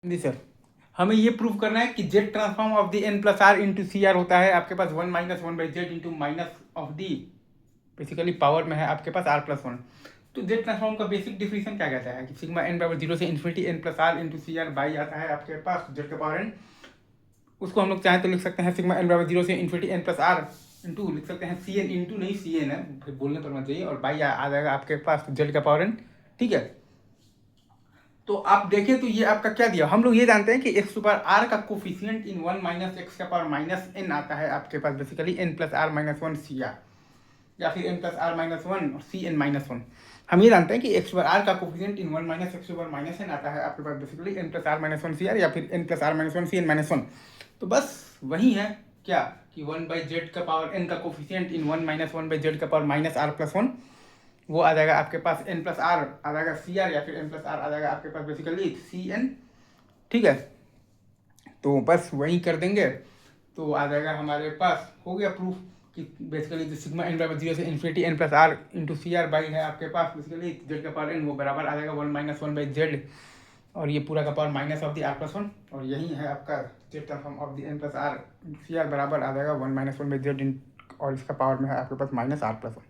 जी sir, हमें ये prove करना है कि z transform of the n plus r into c r होता है आपके पास 1 - 1/z into minus of the, basically power में है आपके पास आर प्लस वन। तो जेड ट्रांसफॉर्म का बेसिक डिफिनेशन क्या कहता है कि सिग्मा एन बराबर 0 से infinity n plus r into c r by आता है आपके पास जेड का पावर एन। उसको हम लोग चाहें तो लिख सकते हैं सिग्मा एन बराबर 0 से infinity n plus r into लिख सकते हैं सी एन इंटू, नहीं सी एन है फिर बोलने पर मत जाइए, और बाई आ जाएगा आपके पास जेड का पावर एन। ठीक है, तो आप देखें तो ये आपका क्या दिया, हम लोग ये जानते हैं कि एक्स सुपर आर का कोफिशिएंट इन 1 माइनस एक्स का पावर माइनस एन आता है आपके पास basically n plus r minus one c r, या फिर n plus r minus one और सी एन माइनस वन। हम ये जानते हैं कि एक्स सुपर आर का coefficient in 1 minus x super minus n आता है आपके पास basically n plus r minus one c r, या फिर n plus r minus one c n minus one. तो बस वही है क्या कि 1/z का पावर n का कोफिशिएंट इन 1 - 1/z का power minus r plus one, वो आ जाएगा आपके पास n प्लस आर आ जाएगा सी आर, या फिर n प्लस आर आ जाएगा आपके पास बेसिकली सी एन। ठीक है, तो बस वही कर देंगे तो आ जाएगा हमारे पास, हो गया प्रूफ कि बेसिकली जो सिग्मा एन बराबर 0 से infinity n plus r into c r by है आपके पास बेसिकली जेड का पावर एन, वो बराबर आ जाएगा 1 - 1/z, और ये पूरा का power minus of the r plus one, और यही है आपका z transform of the n plus r c r बराबर आ जाएगा 1 - 1/z, और इसका पावर में है आपके पास माइनस आर प्लस वन।